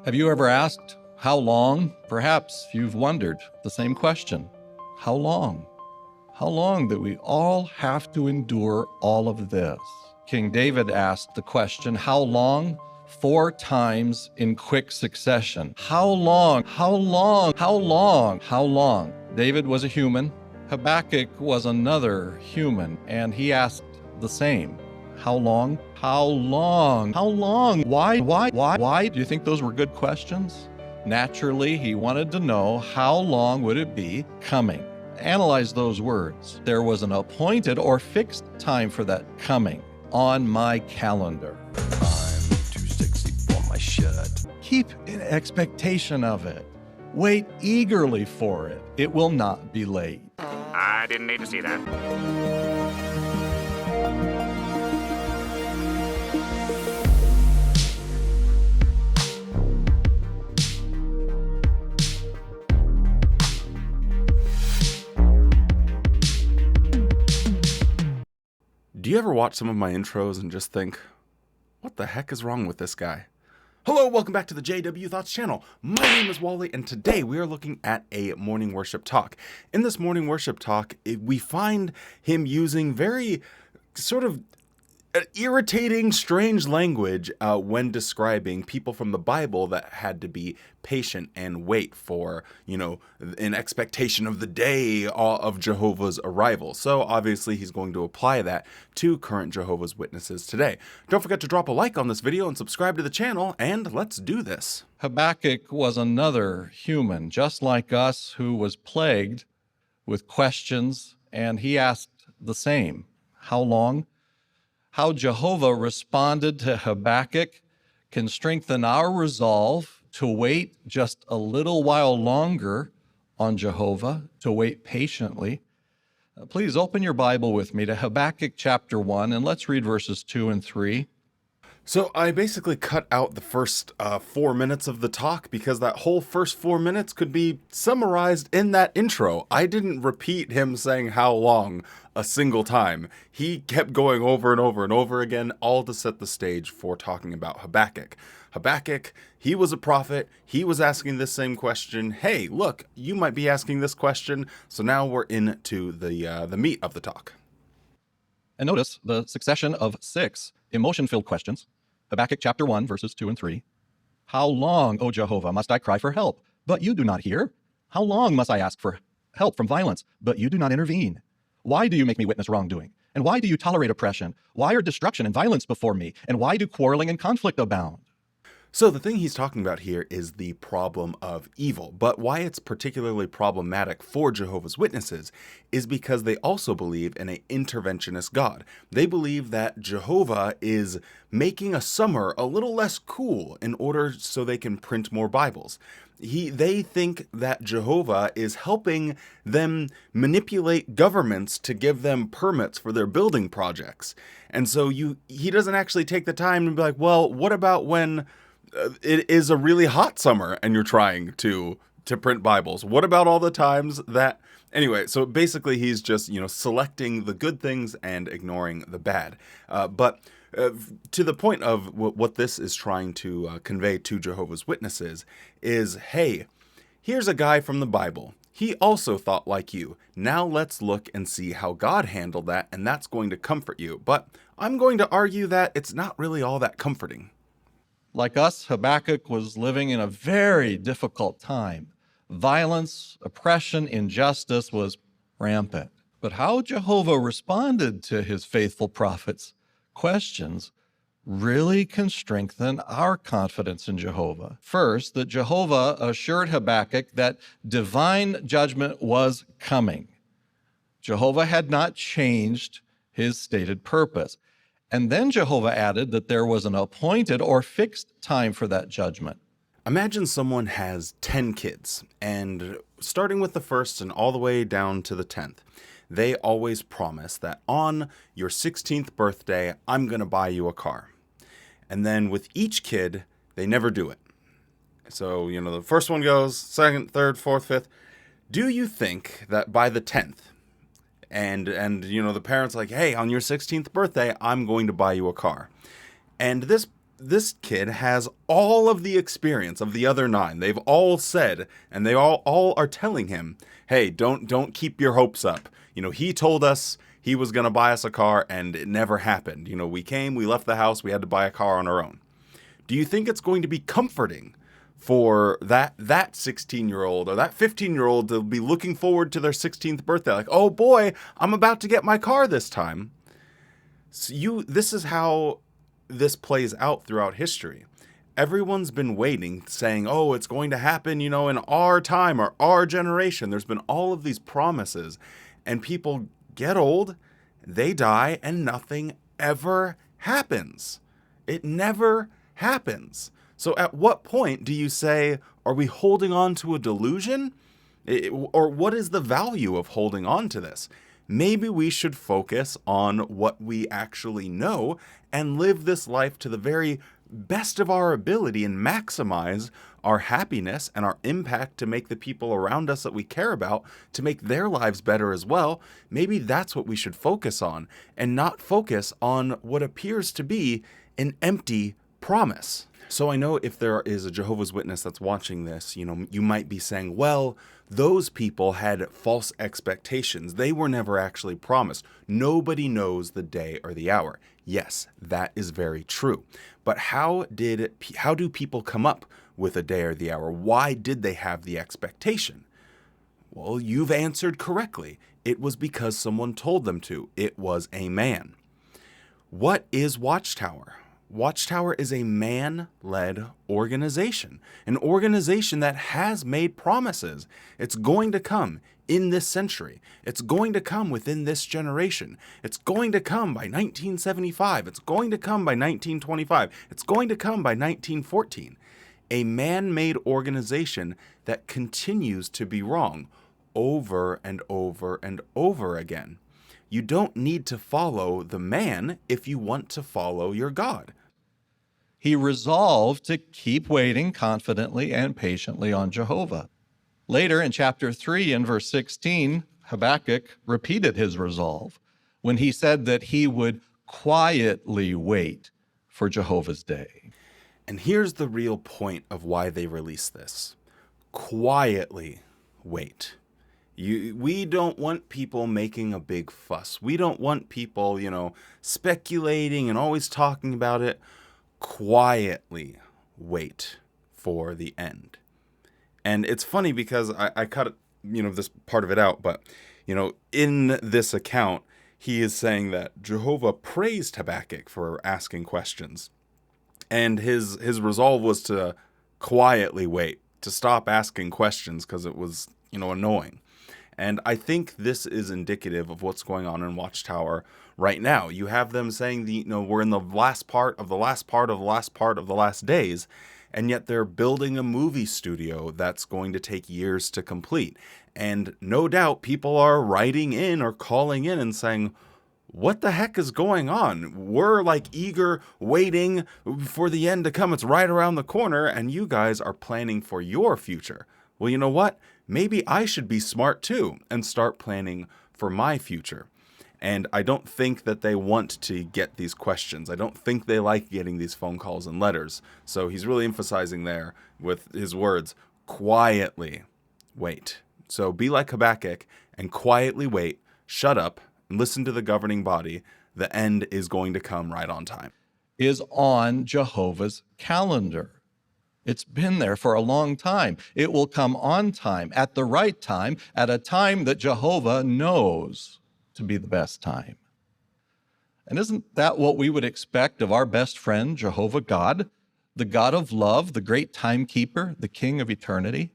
Have you ever asked, how long? Perhaps you've wondered the same question. How long? How long do we all have to endure all of this? King David asked the question, how long? 4 times in quick succession. How long? How long? How long? How long? David was a human. Habakkuk was another human, and he asked the same. How long? How long? How long? Why? Do you think those were good questions? Naturally, he wanted to know how long would it be coming. Analyze those words. There was an appointed or fixed time for that coming on my calendar. I'm too sexy for my shirt. Keep in expectation of it. Wait eagerly for it. It will not be late. I didn't need to see that. Do you ever watch some of my intros and just think, what the heck is wrong with this guy? Hello, welcome back to the JW Thoughts channel. My name is Wally, and today we are looking at a morning worship talk. In this morning worship talk, we find him using very sort of irritating, strange language when describing people from the Bible that had to be patient and wait for, in expectation of the day of Jehovah's arrival. So obviously he's going to apply that to current Jehovah's Witnesses today. Don't forget to drop a like on this video and subscribe to the channel, and let's do this. Habakkuk was another human, just like us, who was plagued with questions, and he asked the same. How long? How Jehovah responded to Habakkuk can strengthen our resolve to wait just a little while longer on Jehovah, to wait patiently. Please open your Bible with me to Habakkuk chapter 1, and let's read verses 2 and 3. So I basically cut out the first 4 minutes of the talk because that whole first 4 minutes could be summarized in that intro. I didn't repeat him saying how long a single time. He kept going over and over and over again, all to set the stage for talking about Habakkuk. Habakkuk, he was a prophet. He was asking this same question. Hey, look, you might be asking this question. So now we're into the meat of the talk. And notice the succession of 6 emotion-filled questions. Habakkuk chapter 1, verses 2 and 3. How long, O Jehovah, must I cry for help, but you do not hear? How long must I ask for help from violence, but you do not intervene? Why do you make me witness wrongdoing? And why do you tolerate oppression? Why are destruction and violence before me? And why do quarreling and conflict abound? So the thing he's talking about here is the problem of evil, but why it's particularly problematic for Jehovah's Witnesses is because they also believe in an interventionist God. They believe that Jehovah is making a summer a little less cool in order so they can print more Bibles. They think that Jehovah is helping them manipulate governments to give them permits for their building projects. And so he doesn't actually take the time to be like, well, what about when it is a really hot summer and you're trying to print Bibles? What about all the times that... Anyway, so basically he's just, selecting the good things and ignoring the bad. But to the point of what this is trying to convey to Jehovah's Witnesses is, hey, here's a guy from the Bible. He also thought like you. Now let's look and see how God handled that, and that's going to comfort you. But I'm going to argue that it's not really all that comforting. Like us, Habakkuk was living in a very difficult time. Violence, oppression, injustice was rampant. But how Jehovah responded to his faithful prophets' questions really can strengthen our confidence in Jehovah. First, that Jehovah assured Habakkuk that divine judgment was coming. Jehovah had not changed his stated purpose. And then Jehovah added that there was an appointed or fixed time for that judgment. Imagine someone has 10 kids, and starting with the first and all the way down to the 10th, they always promise that on your 16th birthday, I'm going to buy you a car. And then with each kid, they never do it. So, the first one goes, second, third, fourth, fifth. Do you think that by the 10th, and the parents like, hey, on your 16th birthday, I'm going to buy you a car. And this this kid has all of the experience of the other 9. They've all said, and they all are telling him, hey, don't keep your hopes up. He told us he was going to buy us a car, and it never happened. We left the house, we had to buy a car on our own. Do you think it's going to be comforting for that 16-year-old or that 15-year-old to be looking forward to their 16th birthday? Like, oh boy, I'm about to get my car this time. So this is how this plays out throughout history. Everyone's been waiting, saying, oh, it's going to happen, in our time or our generation. There's been all of these promises, and people get old, they die, and nothing ever happens. It never happens. So at what point do you say, are we holding on to a delusion? Or what is the value of holding on to this? Maybe we should focus on what we actually know and live this life to the very best of our ability and maximize our happiness and our impact to make the people around us that we care about, to make their lives better as well. Maybe that's what we should focus on, and not focus on what appears to be an empty promise. So I know if there is a Jehovah's Witness that's watching this, you might be saying, well, those people had false expectations. They were never actually promised. Nobody knows the day or the hour. Yes, that is very true. But how do people come up with a day or the hour? Why did they have the expectation? Well, you've answered correctly. It was because someone told them to. It was a man. What is Watchtower? Watchtower is a man-led organization, an organization that has made promises. It's going to come in this century. It's going to come within this generation. It's going to come by 1975. It's going to come by 1925. It's going to come by 1914. A man-made organization that continues to be wrong over and over and over again. You don't need to follow the man if you want to follow your God. He resolved to keep waiting confidently and patiently on Jehovah. Later in chapter 3 and verse 16, Habakkuk repeated his resolve when he said that he would quietly wait for Jehovah's day. And here's the real point of why they released this. Quietly wait. We don't want people making a big fuss. We don't want people, speculating and always talking about it. Quietly wait for the end. And it's funny because I cut this part of it out, but in this account he is saying that Jehovah praised Habakkuk for asking questions, and his resolve was to quietly wait, to stop asking questions because it was annoying. And I think this is indicative of what's going on in Watchtower right now. You have them saying we're in the last part of the last part of the last part of the last days, and yet they're building a movie studio that's going to take years to complete. And no doubt people are writing in or calling in and saying, what the heck is going on? We're eager, waiting for the end to come. It's right around the corner, and you guys are planning for your future. Well, you know what? Maybe I should be smart too and start planning for my future. And I don't think that they want to get these questions. I don't think they like getting these phone calls and letters. So he's really emphasizing there with his words, quietly wait. So be like Habakkuk and quietly wait, shut up, and listen to the governing body. The end is going to come right on time. Is on Jehovah's calendar. It's been there for a long time. It will come on time, at the right time, at a time that Jehovah knows to be the best time. And isn't that what we would expect of our best friend, Jehovah God, the God of love, the great timekeeper, the King of eternity?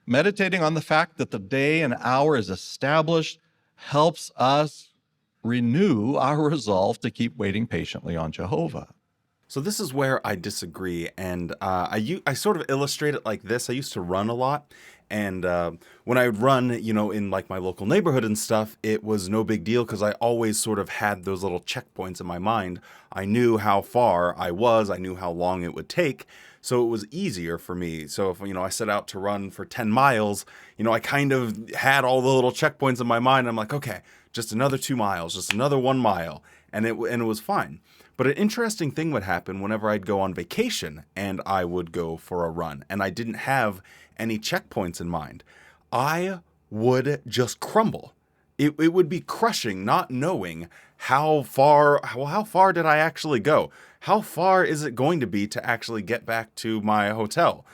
Meditating on the fact that the day and hour is established helps us renew our resolve to keep waiting patiently on Jehovah. So this is where I disagree, and I sort of illustrate it like this. I used to run a lot, and when I would run, in my local neighborhood and stuff, it was no big deal because I always sort of had those little checkpoints in my mind. I knew how far I was, I knew how long it would take, so it was easier for me. So if I set out to run for 10 miles, I kind of had all the little checkpoints in my mind. I'm like, okay, just another 2 miles, just another 1 mile, and it was fine. But an interesting thing would happen whenever I'd go on vacation and I would go for a run and I didn't have any checkpoints in mind. I would just crumble. It would be crushing not knowing how far did I actually go? How far is it going to be to actually get back to my hotel?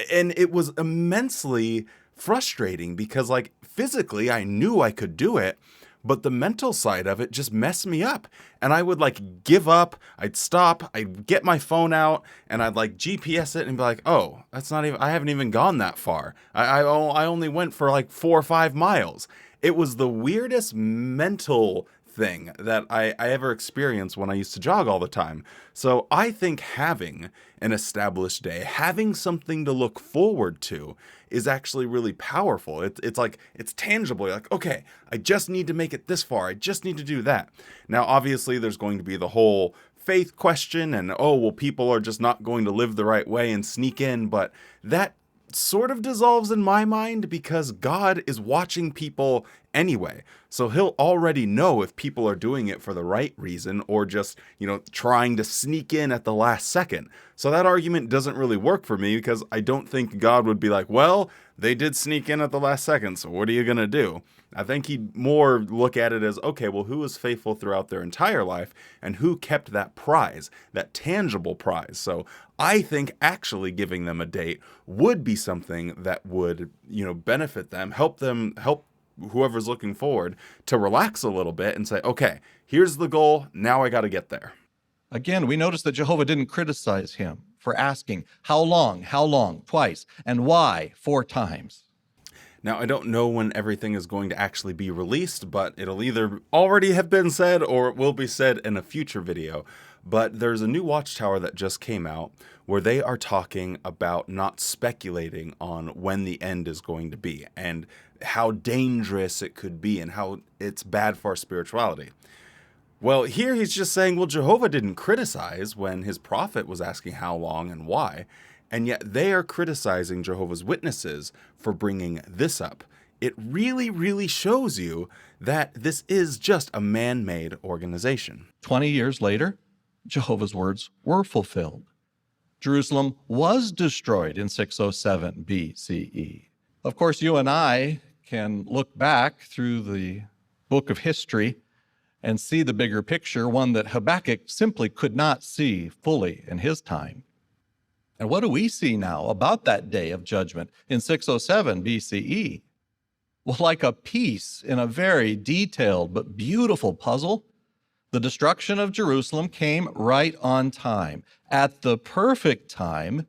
And it was immensely frustrating because, like, physically I knew I could do it, but the mental side of it just messed me up. And I would like give up, I'd stop, I'd get my phone out and I'd like GPS it and be like, oh, I haven't even gone that far. I only went for like 4 or 5 miles. It was the weirdest mental thing that I ever experienced when I used to jog all the time. So I think having an established day, having something to look forward to is actually really powerful. It's like, it's tangible. You're like, okay, I just need to make it this far. I just need to do that. Now, obviously there's going to be the whole faith question and, oh, well, people are just not going to live the right way and sneak in. But that sort of dissolves in my mind because God is watching people anyway. So he'll already know if people are doing it for the right reason or just, trying to sneak in at the last second. So that argument doesn't really work for me because I don't think God would be like, well, they did sneak in at the last second, so what are you going to do? I think he'd more look at it as, okay, well, who was faithful throughout their entire life and who kept that prize, that tangible prize. So I think actually giving them a date would be something that would, benefit them, help whoever's looking forward to relax a little bit and say, okay, here's the goal. Now I got to get there. Again, we notice that Jehovah didn't criticize him for asking, how long, twice, and why 4 times. Now, I don't know when everything is going to actually be released, but it'll either already have been said or it will be said in a future video. But there's a new Watchtower that just came out where they are talking about not speculating on when the end is going to be and how dangerous it could be and how it's bad for our spirituality. Well, here he's just saying, well, Jehovah didn't criticize when his prophet was asking how long and why. And yet they are criticizing Jehovah's Witnesses for bringing this up. It really, really shows you that this is just a man-made organization. 20 years later, Jehovah's words were fulfilled. Jerusalem was destroyed in 607 BCE. Of course, you and I can look back through the book of history and see the bigger picture, one that Habakkuk simply could not see fully in his time. And what do we see now about that day of judgment in 607 BCE? Well, like a piece in a very detailed but beautiful puzzle, the destruction of Jerusalem came right on time, at the perfect time,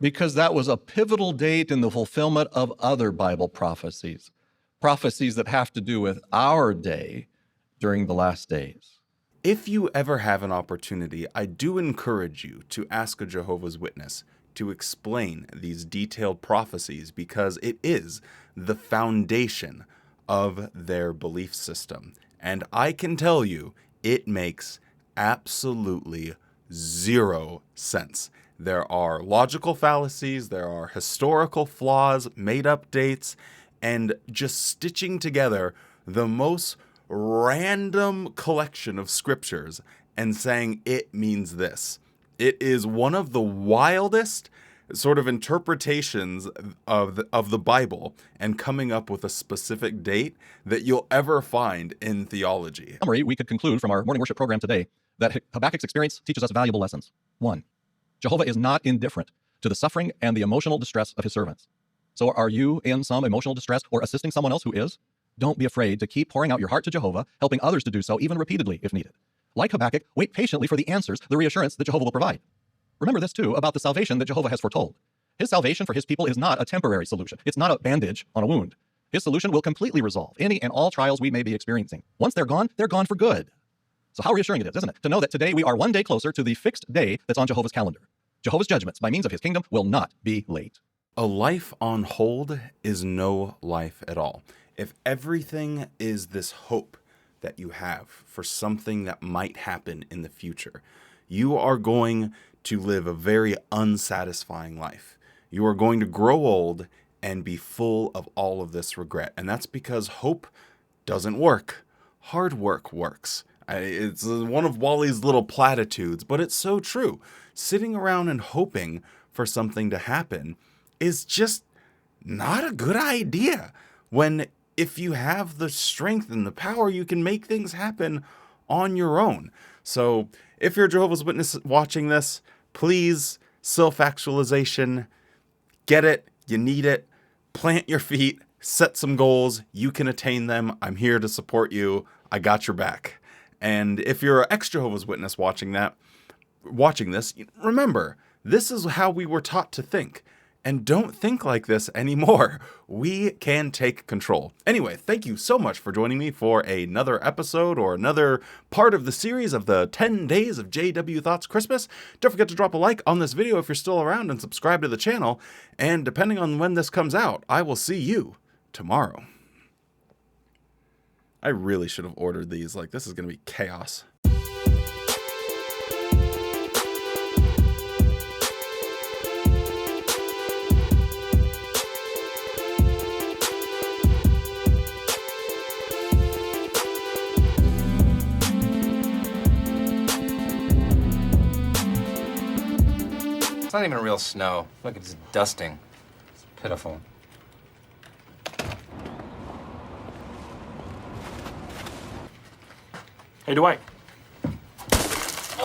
because that was a pivotal date in the fulfillment of other Bible prophecies that have to do with our day during the last days. If you ever have an opportunity, I do encourage you to ask a Jehovah's Witness to explain these detailed prophecies because it is the foundation of their belief system. And I can tell you, it makes absolutely 0 sense. There are logical fallacies, there are historical flaws, made-up dates, and just stitching together the most random collection of scriptures and saying it means this. It is one of the wildest sort of interpretations of the Bible and coming up with a specific date that you'll ever find in theology. In summary, we could conclude from our morning worship program today that Habakkuk's experience teaches us valuable lessons. 1, Jehovah is not indifferent to the suffering and the emotional distress of his servants. So are you in some emotional distress or assisting someone else who is? Don't be afraid to keep pouring out your heart to Jehovah, helping others to do so, even repeatedly if needed. Like Habakkuk, wait patiently for the answers, the reassurance that Jehovah will provide. Remember this too about the salvation that Jehovah has foretold. His salvation for his people is not a temporary solution. It's not a bandage on a wound. His solution will completely resolve any and all trials we may be experiencing. Once they're gone for good. So how reassuring it is, isn't it, to know that today we are one day closer to the fixed day that's on Jehovah's calendar. Jehovah's judgments by means of his kingdom will not be late. A life on hold is no life at all. If everything is this hope that you have for something that might happen in the future, you are going to live a very unsatisfying life. You are going to grow old and be full of all of this regret. And that's because hope doesn't work. Hard work works. It's one of Wally's little platitudes, but it's so true. Sitting around and hoping for something to happen is just not a good idea. When if you have the strength and the power, you can make things happen on your own. So if you're a Jehovah's Witness watching this, please, self-actualization, get it, you need it, plant your feet, set some goals, you can attain them. I'm here to support you. I got your back. And if you're an ex-Jehovah's Witness watching this, remember, this is how we were taught to think. And don't think like this anymore. We can take control. Anyway, thank you so much for joining me for another episode or another part of the series of the 10 Days of JWT Christmas. Don't forget to drop a like on this video if you're still around and subscribe to the channel. And depending on when this comes out, I will see you tomorrow. I really should have ordered these. Like, this is going to be chaos. It's not even real snow. Look, it's dusting. It's pitiful. Hey, Dwight.